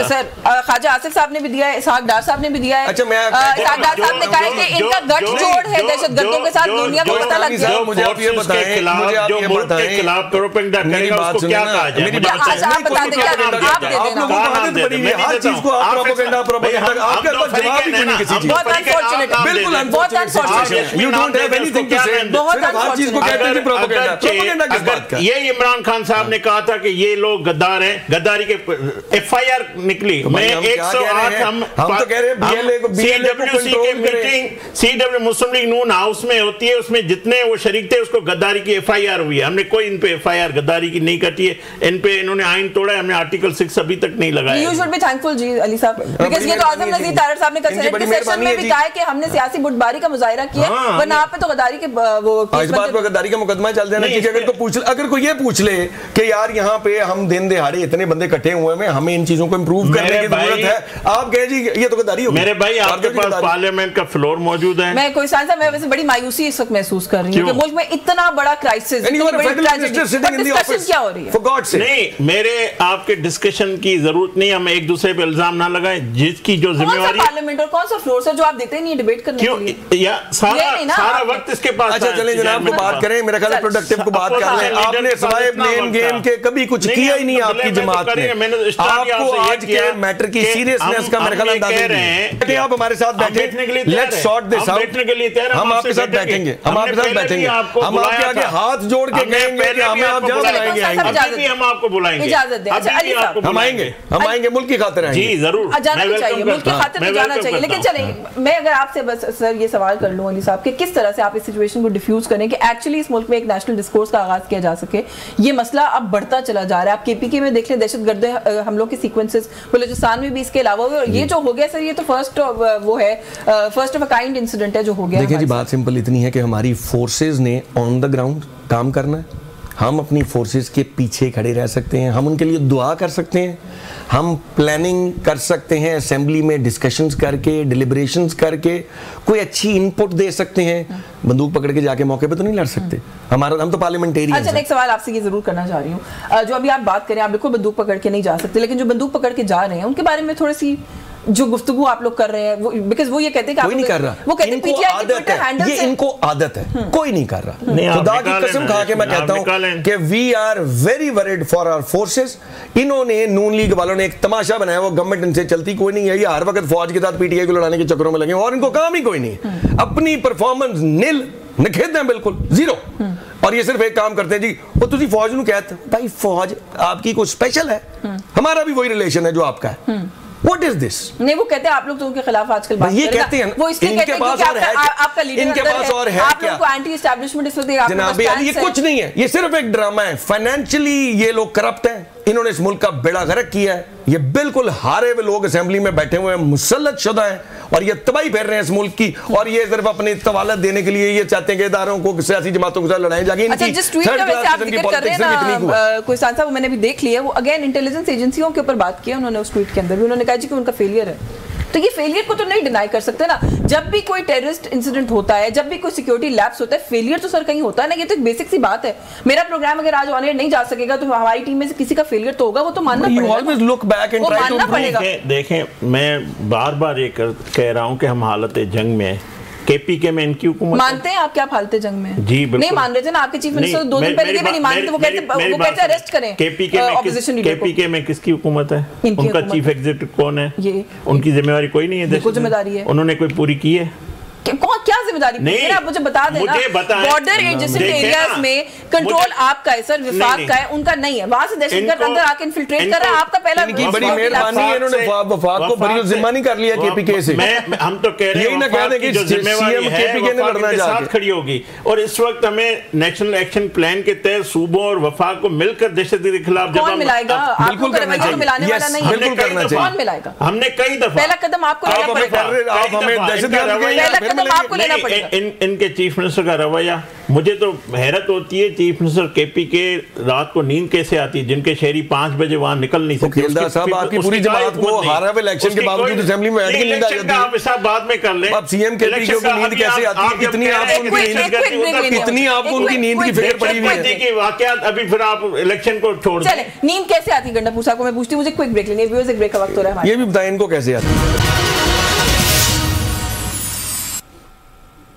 सर, ख्वाजा आसिफ साहब ने भी दिया है, इसहाक डार साहब ने भी दिया है। अच्छा मैं इसहाक डार साहब ने कहा है कि इनका गठजोड़ है दहशतगर्दों के साथ, दुनिया को पता लग गया। मुझे आप ये बताएं, मुझे आप ये बताएं खिलाफ प्रोपेगेंडा करेगा उसको क्या कहा जाए। मेरी बात आप बता दें, आप दे देना। लोगों को आदत पड़ी है हर चीज को आप प्रोपेगेंडा आपके पास जवाब ही नहीं किसी चीज। बहुत अनफॉर्चुनेट, बिल्कुल बहुत unfortunate. You don't have anything to say. बहुत हर चीज को कहते हैं प्रोपेगेंडा। प्रोपेगेंडा किस बात का? ये इमरान खान साहब ने कहा था कि ये लोग गद्दार हैं, गद्दारी के एफआईआर निकली। मैं 108 हम तो कह रहे हैं बीएलए को सीडब्ल्यूसी की मीटिंग सीडब्ल्यू मुस्लिम लीग नून हाउस में होती है, उसमें जितने वो शरीक थे उसको गद्दारी की एफआईआर हुई है। हमने कोई इन पे एफआईआर गद्दारी की नहीं कटी है। इन पे इन्होंने आइन तोड़ा है, हमने आर्टिकल 6 अभी तक नहीं लगाया। यू शुड बी थैंकफुल जी अली साहब, बिकॉज़ ये तो आजम नज़ीर तारड़ साहब ने कल सेनेट के सेशन में भी कहा है कि हमने सियासी बुटबारी का मुजाहिरा किया, वरना आप पे तो गद्दारी के वो इस बात पे गद्दारी का मुकदमा चल देना चाहिए। अगर तो पूछ अगर कोई ये पूछ ले कि यार यहाँ पे हम दिन दिहाड़े इतने बंदे इकट्ठे हुए हैं, हमें इन चीजों को इंप्रूव करने की जरूरत है, आप कहे जी ये तो गद्दारी होगी। मेरे भाई आपके पास पार्लियामेंट का फ्लोर मौजूद है। मैं कोई सांसद, मैं वैसे बड़ी मायूसी इस वक्त महसूस कर रही हूँ कि मुल्क में इतना बड़ा क्राइसिस, इतनी बड़ी ट्रेजेडी, डिस्कशन क्या हो रही है? For God sake. नहीं, मेरे आपके डिस्कशन की जरूरत नहीं, हम एक दूसरे पे इल्जाम ना लगाएं। जिसकी जो जिम्मेवारी पार्लियामेंट और कौन सा फ्लोर सर जो आप देते नहीं डिबेट करने के लिए, या सारा वक्त इसके पास। अच्छा चले जनाब को बात करें, मेरा ख्याल है प्रोडक्टिव को बात कर रहे हैं। आपने सिवाय ब्लेम गेम के कभी कुछ किया ही नहीं आपकी जमात ने। आपको आज के मैटर की सीरियसनेस का मेरा ख्याल अंदाजा नहीं है कि आप हमारे साथ बैठे, लेट्स सॉर्ट दिस आउट। हम आपके साथ बैठेंगे, हम आपके साथ बैठेंगे, हम आपके आगे हाथ जोड़ के कहेंगे कि हमें आप जहाँ बुलाएंगे आएंगे, हम आपको बुलाएंगे, इजाजत दें। हम आएंगे, मुल्क की खातिर आएंगे। जी जरूर जाना भी चाहिए, मुल्क की खातिर जाना चाहिए। लेकिन चलें, मैं अगर आपसे बस सर ये सवाल कर लूं अली साहब कि किस तरह से आप इस सिचुएशन को डिफ्यूज करें कि एक्चुअली इस मुल्क में एक नेशनल डिस्कोर्स का आगाज किया जा सके। ये मसला अब बढ़ता चला जा रहा है। आप केपीके में देख लें, दहशतगर्द हमलों के सीक्वेंसेस बलूचिस्तान में भी इसके अलावा हुए, और ये जो हो गया सर ये तो first of a kind incident है जो हो गया। देखिए जी बात सिंपल इतनी है कि हमारी फोर्सेस ने ऑन द ग्राउंड काम करना है। हम अपनी फोर्सेस के पीछे खड़े रह सकते हैं, हम उनके लिए दुआ कर सकते हैं, हम प्लानिंग कर सकते हैं, असेंबली में डिस्कशंस करके, डिलिब्रेशंस करके कोई अच्छी इनपुट दे सकते हैं। बंदूक पकड़ के जाके मौके पे तो नहीं लड़ सकते। हम तो पार्लियामेंटेरियन हैं। अच्छा, एक सवाल आपसे ये जरूर करना चाह रही हूँ, जो अभी आप बात करें, आप बिल्कुल बंदूक पकड़ के नहीं जा सकते, लेकिन जो बंदूक पकड़ के जा रहे हैं उनके बारे में थोड़ी सी जो गुफ्तगू आप लोग कर रहे हैं, वो बिकॉज़ वो ये कहते हैं कि कोई नहीं कर रहा, वो कहते हैं पीटीआई के ट्विटर हैंडल ये इनको आदत है, कोई नहीं कर रहा। खुदा की कसम खा के मैं कहता हूं कि we are very worried for our forces. इन्होंने नून लीग वालों ने एक तमाशा बनाया, वो गवर्नमेंट इनसे चलती कोई नहीं है। ये हर वक्त फौज के साथ पीटीआई को लड़ाने के चक्करों में लगे और इनको काम ही कोई नहीं है। अपनी परफॉर्मेंस नील निखेद हैं, बिल्कुल जीरो। और ये सिर्फ एक काम करते हैं जी, वो तुझी फौज नूं कहते भाई फौज आपकी कोई स्पेशल है, हमारा भी वही रिलेशन है जो आपका है। What is this? नहीं, वो कहते हैं आप लोग तो उनके खिलाफ आजकल बात ये कहते हैं, वो इसलिए कहते हैं कि आपका लीडर इनके पास और है आप लोगों को एंटी एस्टैब्लिशमेंट इस वक्त जनाब, ये कुछ नहीं है, ये सिर्फ एक ड्रामा है। फाइनेंशियली ये लोग करप्ट हैं, इन्होंने इस मुल्क का बेड़ा गर्क किया है। ये बिल्कुल हारे हुए लोग असेंबली में बैठे हुए हैं, मुसल्लत शुदा हैं और ये तबाही फेर रहे हैं इस मुल्क की। और ये सिर्फ अपनी तवालत देने के लिए ये चाहते हैं कि इदारों को, सियासी जमातों के साथ लड़ाई जाके। अच्छा, जिस ट्वीट का वैसे आप जिक्र कर रहे हैं ना, कोई सांसद मैंने भी देख लिया, वो अगेन इंटेलिजेंस एजेंसियों के ऊपर बात की है उन्होंने। उस ट्वीट के अंदर भी उन्होंने कहा जी कि उनका फेलियर है। तो ये फेलियर को तो नहीं डिनाई कर सकते ना। जब भी कोई टेररिस्ट इंसिडेंट होता है, जब भी कोई सिक्योरिटी लैप्स होता है, फेलियर तो सर कहीं होता है ना। ये तो एक बेसिक सी बात है। मेरा प्रोग्राम अगर आज ऑन एयर नहीं जा सकेगा तो हमारी टीम में से किसी का फेलियर तो होगा, वो तो मानना पड़ेगा। देखें, मैं बार बार ये कह रहा हूँ कि हम हालत जंग में है। केपीके में इनकी हुकूमत मानते हैं आप क्या हालते जंग में? जी बिल्कुल नहीं मान रहे थे ना आपके चीफ मिनिस्टर 2 दिन पहले भी नहीं मानते। वो कहते अरेस्ट करें केपीके में किसकी हुकूमत है? उनका चीफ एग्जीक्यूटिव कौन है? ये उनकी जिम्मेवारी कोई नहीं है। जिम्मेदारी है, उन्होंने कोई पूरी की है? क्या जिम्मेदारी नहीं, आप मुझे बता देना। बॉर्डर एडजेसेंट एरियाज में कंट्रोल आपका है सर, विफाक का है, उनका नहीं है। वहां से दहशतगर्द अंदर आके इन्फिल्ट्रेट कर रहा है। आपका पहला इनकी बड़ी मेहरबानी है, इन्होंने वफाक को बरी जिम्मा नहीं कर लिया केपीके से। हम तो कह रहे हैं ना, कह दें कि जो जिम्मेवारी है वफाक के साथ खड़ी होगी। और इस वक्त हमें नेशनल एक्शन प्लान के तहत सूबों और वफाक को मिलकर दहशतगर्दी के खिलाफ जवाब मिलाएगा। बिल्कुल करना चाहिए, मिलाने वाला नहीं है, बिल्कुल करना चाहिए। कौन मिलाएगा? हमने कई दफा पहला कदम आपको लेना पड़ेगा। आप हमें दहशतगर्द लेना पड़ेगा। इनके चीफ मिनिस्टर का रवैया, मुझे तो हैरत होती है। चीफ मिनिस्टर केपी के रात को नींद कैसे आती है, जिनके शहरी 5 बजे वहां निकल नहीं सकते। आपकी पूरी जमात को हारा हुए इलेक्शन के बावजूद असेंबली में बैठ के नींद आ जाती है। आप हिसाब बाद में कर लें। अब सीएम केपी को नींद कैसे आती है? कितनी आपको उनकी नींद की फिक्र पड़ी हुई है? वाकयात अभी फिर आप इलेक्शन को छोड़ दें। नींद कैसे आती है गंडापुर साहब को मैं पूछती हूँ। मुझे क्विक ब्रेक लेनी है, व्यूअर्स एक ब्रेक का वक्त हो रहा है। ये भी बताएं इनको कैसे आती है।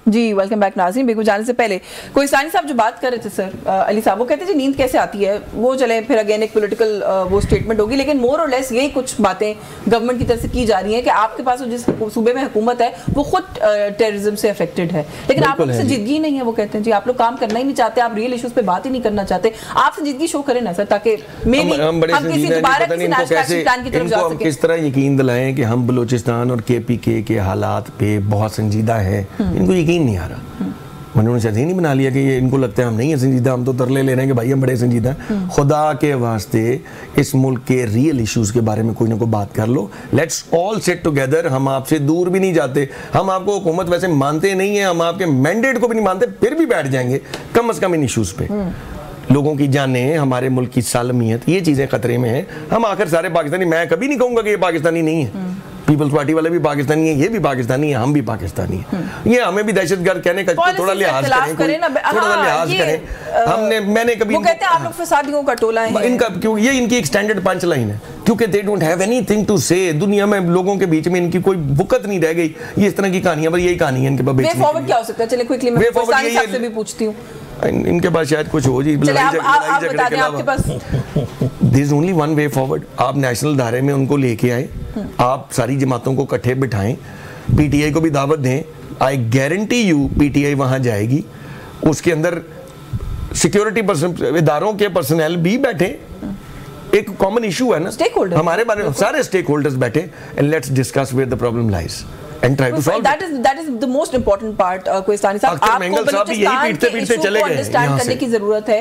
जी वेलकम बैक नाज़रीन। बिल्कुल जाने से पहले कोई सानी साहब जो बात कर रहे थे सर, अली साहब, वो कहते हैं जी नींद कैसे आती है, वो चले फिर अगेन एक पॉलिटिकल वो स्टेटमेंट होगी, लेकिन मोर और लेस यही कुछ बातें गवर्नमेंट की तरफ से की जा रही हैं कि आपके पास जिस सूबे में हुकूमत है वो खुद टेररिज्म से अफेक्टेड है, लेकिन आप लोग संजीदगी नहीं है। वो कहते हैं जी आप लोग काम करना ही नहीं चाहते, आप रियल इशूज पे बात ही नहीं करना चाहते। आप संजीदगी शो करें ना सर, ताकि किस तरह यकीन दिलाएं कि हम बलूचिस्तान और केपीके के हालात पे बहुत संजीदा है। इनको यकीन नहीं आ रहा। उन्होंने शायद ही नहीं बना लिया कि ये इनको लगता है हम नहीं है संजीदा, हम तो तरले ले रहे हैं कि भाई हम बड़े संजीदा हैं। खुदा के वास्ते इस मुल्क के रियल इश्यूज के बारे में कोई ना कोई बात कर लो। Let's all sit together. हम आपसे दूर भी नहीं जाते, हम आपको हुकूमत वैसे मानते नहीं है, हम आपके मैंडेट को भी नहीं मानते, फिर भी बैठ जाएंगे कम से कम इन इश्यूज पे। लोगों की जानें, हमारे मुल्क की सालमियत, ये चीज़ें खतरे में हैं। हम आखिर सारे पाकिस्तानी, मैं कभी नहीं कहूँगा कि ये पाकिस्तानी नहीं है। पीपल्स पार्टी वाले भी पाकिस्तानी है, ये भी पाकिस्तानी है, हम भी पाकिस्तानी है। ये हमें भी दहशतगर्द कहने का थोड़ा लिहाज करें, थोड़ा लिहाज करें। हमने मैंने कभी वो कहते हैं आप लोग फसादियों का टोला है इनका, क्यों ये इनकी एक स्टैंडर्ड पंच लाइन है, क्योंकि they don't have anything to say. दुनिया में लोगों के बीच में इनकी कोई वक़्त नहीं रह गई। ये इस तरह की कहानियां, पर यही कहानी है इनके पास। वे फॉरवर्ड क्या हो सकता है? चलिए क्विकली मैं फरसानी साहब से भी पूछती हूं। इनके पास शायद कुछ हो जी, आप बता दें आपके पास। There is only one way forward। आप नेशनल धारे में उनको लेके आए, आप सारी जमातों को इकट्ठे बिठाएं, पीटीआई को भी दावत दें। आई गारंटी यू पीटीआई वहां जाएगी, उसके अंदर सिक्योरिटी इदारों के पर्सनल भी बैठे। एक कॉमन इशू है ना हमारे बारे में, सारे स्टेक होल्डर्स बैठे and let's discuss where the problem lies and try to solve that is the most important part। कोइस्तानी साहब, आपको बलूचिस्तान के इशू को अंडरस्टैंड करने की जरूरत है।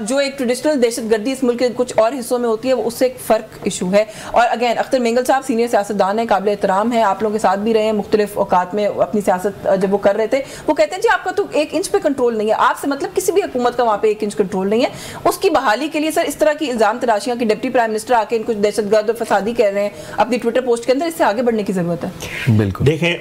जो एक ट्रेडिशनल दहशतगर्दी इस मुल्क के कुछ और हिस्सों में होती है, वो उससे एक फर्क इशू है। और अगेन अख्तर मेंगल साहब सीनियर सियासतदान है, काबिल एहतराम है, आप लोगों के साथ भी रहे हैं मुख्तलिफ औकात में अपनी सियासत जब वो कर रहे थे। वो कहते हैं जी आपका तो 1 इंच पे कंट्रोल नहीं है, आपसे मतलब किसी भी हुकूमत का वहाँ पे 1 इंच कंट्रोल नहीं है। उसकी बहाली के लिए सर इस तरह की इल्जाम तराशियां कि डिप्टी प्राइम मिनिस्टर आके इनको दहशतगर्द और फसादी कह रहे हैं अपनी ट्विटर पोस्ट के अंदर, इससे आगे बढ़ने की जरूरत है। बिल्कुल। देखें,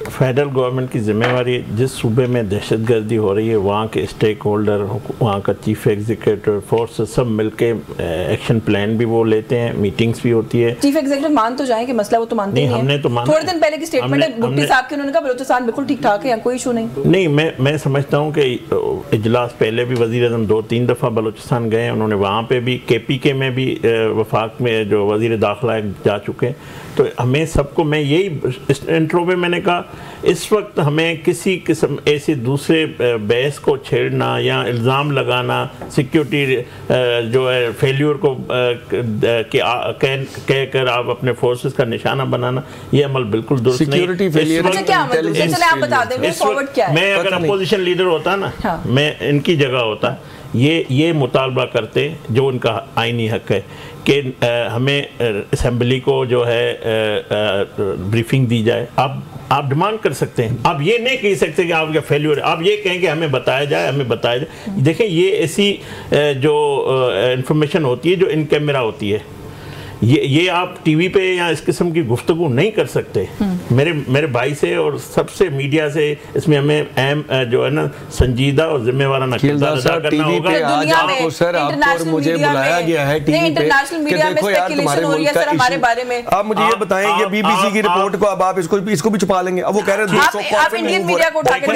फेडरल गवर्नमेंट की जिम्मेवारी, जिस सूबे में दहशतगर्दी हो रही है वहाँ के स्टेक होल्डर, वहाँ का चीफ एग्जीक्यूटिव, फोर्स सब मिलके एक्शन प्लान भी वो लेते हैं, मीटिंग्स भी होती है। चीफ एग्जीक्यूटिव मान तो जाए कि मसला वो तो मानते नहीं, हमने तो माना। थोड़े दिन पहले की स्टेटमेंट है भुट्टी साहब की, उन्होंने कहा बलूचिस्तान बिल्कुल ठीक ठाक है, कोई इशू नहीं। मैं समझता हूँ कि इजलास पहले भी वज़ीर आज़म 2-3 दफ़ा बलूचिस्तान गए, उन्होंने वहाँ पे भी केपीके में भी वफाक में जो वज़ीर दाखिला जा चुके। तो हमें सबको, मैं यही इंट्रो में मैंने कहा, इस वक्त हमें किसी किस्म ऐसे दूसरे बहस को छेड़ना या इल्ज़ाम लगाना, सिक्योरिटी जो है फेल्यूर को कह कर आप अपने फोर्सेस का निशाना बनाना, ये अमल बिल्कुल दुरुस्त नहीं। मैं अगर अपोजिशन लीडर होता ना, मैं इनकी जगह होता, ये मुतालबा करते जो उनका आईनी हक है कि हमें असेंबली को जो है ब्रीफिंग दी जाए। आप डिमांड कर सकते हैं, आप ये नहीं कह सकते कि आपका फेल्यूर है, आप ये कहें कि हमें बताया जाए, हमें बताया जाए। देखें, ये ऐसी जो इंफॉर्मेशन होती है जो इन कैमरा होती है, ये आप टीवी पे या इस किस्म की गुफ्तगू नहीं कर सकते मेरे भाई से और सबसे मीडिया से। इसमें हमें जो है ना संजीदा और जिम्मेवाराना किरदार अदा करना होगा। आपको सर, आपको मुझे बुलाया गया है टीवी पे कि देखो यार तुम्हारे मुल्क का हमारे बारे में आप मुझे ये बताएं, ये बीबीसी की रिपोर्ट को अब आप इसको भी छुपा लेंगे। अब वो कह रहे हैं 200 कॉफिन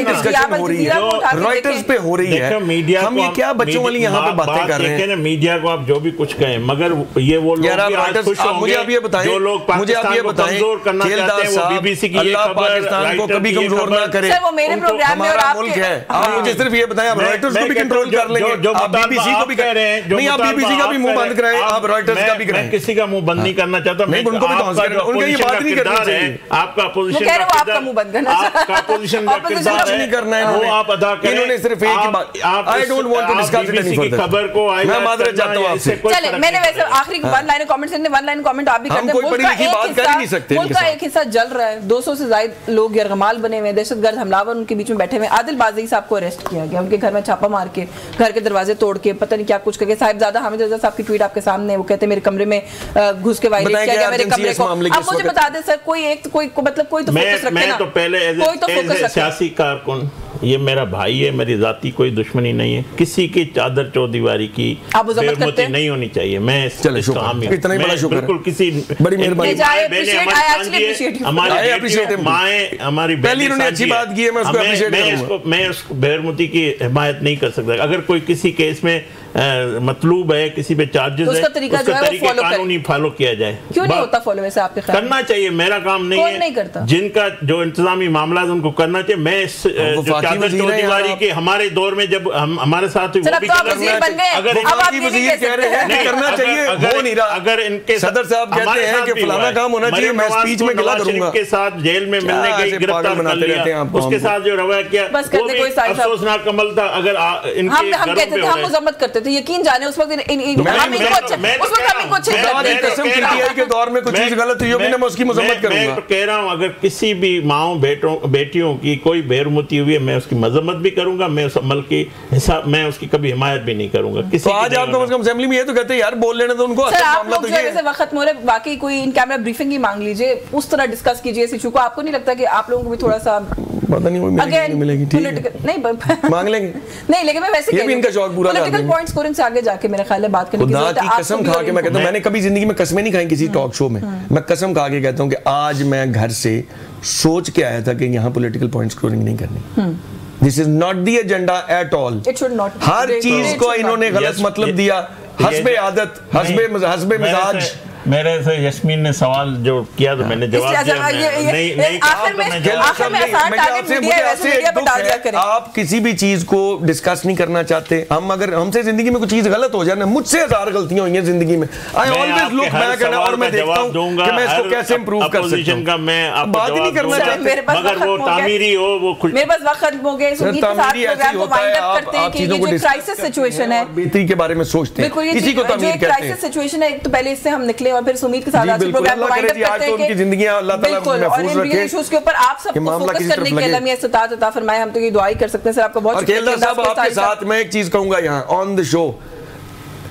डिस्कशन हो रही है, रॉयटर्स पे हो रही है। हम ये क्या बच्चों वाली यहाँ पे बातें कर रहे हैं? मीडिया को आप जो भी कुछ कहें, मगर ये वो लोग मुझे आप ये बताएं, जो लोग पाकिस्तान को कमजोर करना चाहते हैं, वो बीबीसी की अल्लाह पाकिस्तान को कभी कमजोर ना करे। सर वो मेरे प्रोग्राम में और हमारा मुल्क है। आप मुझे सिर्फ ये बताएं, आप रॉयटर्स को भी कंट्रोल कर लेंगे, आप बीबीसी को भी कह रहे हैं। नहीं, आप बीबीसी का भी मुंह बंद कराएं, आप रॉयटर्स का भी कराएं। किसी का मुंह बंद नहीं करना चाहता, नहीं उनको भी उनका ये बात नहीं करनी चाहिए। आपका अपोजिशन का आपका मुंह बंद करना चाहिए, आपका अपोजिशन का किरदार नहीं करना है, वो आप अदा करें। इन्होंने सिर्फ एक ही बात, I don't want to discuss it any further. खबर को मैं माजरत चाहता हूं आपसे। चले, मैंने वैसे आखिरी वन लाइन कमेंट से वन लाइन कमेंट आप भी करते हैं। मुल्क का एक हिस्सा जल रहा है, 200 से ज्यादा लोग यरगमाल बने हुए हैं, दहशतगर्द हमलावर उनके बीच में बैठे हुए। आदिल बाज़ई साहब को अरेस्ट किया गया, उनके घर में छापा मार के, घर के दरवाजे तोड़ के, पता नहीं क्या कुछ करके। साहिबजादा हामिद रजा साहब की ट्वीट आपके सामने, वो कहते हैं मेरे कमरे में घुस के वायलेट किया गया मेरे कमरे को। अब मुझे बता दें सर, कोई मतलब कोई तो फोकस रखे ना। मैं तो पहले सियासी कारकुन, ये मेरा भाई है, मेरी जाती कोई दुश्मनी नहीं है, किसी की चादर चौदीवारी की बेरुमती नहीं होनी चाहिए। मैं इतना ही बड़ा शुक्र, बिल्कुल किसी बड़ी मेहरबानी, हमारी पहली उन्होंने अच्छी बात की है, मैं उसको अप्रिशिएट करूंगा। मैं उस बेरुमती की हिमायत नहीं कर सकता। अगर कोई किसी केस में मतलूब है, किसी पे चार्जेस है, उसका तरीका कानूनी फॉलो किया जाए। क्यों नहीं होता फॉलो? वैसे आपके ख्याल करना चाहिए, मेरा काम नहीं है, नहीं करता। जिनका जो इंतजामी मामला है उनको करना चाहिए। मैं इस चादर चौदीवारी के हमारे दौर में जब हमारे साथ अगर करना चाहिए, हो नहीं रहा। अगर इनके सदर साहब कहते हैं कि फलाना काम होना चाहिए, मैं स्पीच में गिला करूंगा के साथ जेल में मिलने के गिरफ्तार कर लिया, उसके साथ जो रवैया किया वो भी अफसोसनाक अमल था। अगर हम मजम्मत करते थे, यकीन जाने उस वक्त के दौर में कुछ चीज गलत हुई होगी ना, मैं उसकी मजम्मत करूंगा। मैं कह रहा हूं, अगर किसी भी माओ बेटियों की कोई बेरुमती हुई है, मैं उसकी मजम्मत भी करूंगा, मैं उस अमल की हिसाब मैं उसकी कभी हिमायत भी नहीं करूंगा। तो आज आप कम से कम असेंबली में ये तो कहते हैं यार बोल लेने दो उनको। मामला तो ये वक्त मोरे बाकी कोई इन कैमरा ब्रीफिंग ही मांग लीजिए, उस तरह डिस्कस कीजिए इस इशू को। आपको नहीं लगता कि आप लोगों को भी थोड़ा सा पता नहीं वो मिलेगी? ठीक नहीं मांग लेंगे, नहीं लेकिन मैं वैसे ये भी इनका शौक पूरा कर देंगे। पॉलिटिकल पॉइंट स्कोरिंग से आगे जाके मेरा ख्याल है बात करने की जरूरत है। कसम खा के मैं कहता हूं, मैंने कभी जिंदगी में कसमें नहीं खाई किसी टॉक शो में। मैं कसम खा के कहता हूं कि आज मैं घर से सोच के आया था कि यहाँ पॉलिटिकल पॉइंट स्कोरिंग नहीं करनी। This is not the agenda at all. हर चीज को इन्होंने गलत मतलब दिया, हस्बे आदत, हस्बे मिजाज। मेरे से यस्मीन ने सवाल जो किया तो मैंने जवाब दिया। आप किसी भी चीज को डिस्कस नहीं करना चाहते। हम अगर हमसे जिंदगी में कुछ चीज गलत हो जाए ना, मुझसे 1000 गलतियां हुई हैं जिंदगी में, I always look back and और मैं देखता हूं कि मैं इसको कैसे इंप्रूव कर सकता हूं। का मैं आपको बात ही नहीं करना चाहते, मगर वो तामीरी हो, वो मेरे पास वक्त खत्म हो गया। सुनील के साथ प्रोग्राम को वाइंड अप करते हैं कि ये जो क्राइसिस सिचुएशन है, बेहतरी के बारे में सोचते हैं, इसी को तामीर कहते हैं। क्राइसिस सिचुएशन है, तो पहले इससे हम निकले और फिर सुमीत के साथ आज प्रोग्राम को वाइंड अप करते हैं कि जिंदगियां अल्लाह ताला महफूज रखे। इश्यूज के ऊपर आप सबको फोकस करने के लिए इस्तिताअत अता फरमाए। हम तो ये दुआ ही कर सकते हैं। सर आपका बहुत शुक्रिया। खेलदार साहब आपके साथ मैं एक चीज कहूंगा, यहाँ ऑन द शो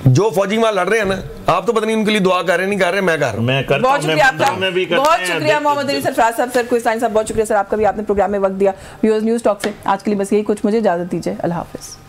जो फौजी वहां लड़ रहे हैं ना, आप तो पता नहीं उनके लिए दुआ कर रहे नहीं कर रहे, मैं कर रहा हूं। मैं करता हूं, बहुत शुक्रिया आपका, बहुत शुक्रिया मोहम्मद अली सरफराज साहब, सर कुइस्तानी साहब, बहुत शुक्रिया सर आपका भी, आपने प्रोग्राम में वक्त दिया। व्यूअर्स न्यूज़ टॉक से आज के लिए बस यही कुछ, मुझे इजाजत दीजिए, अल्लाह हाफिज।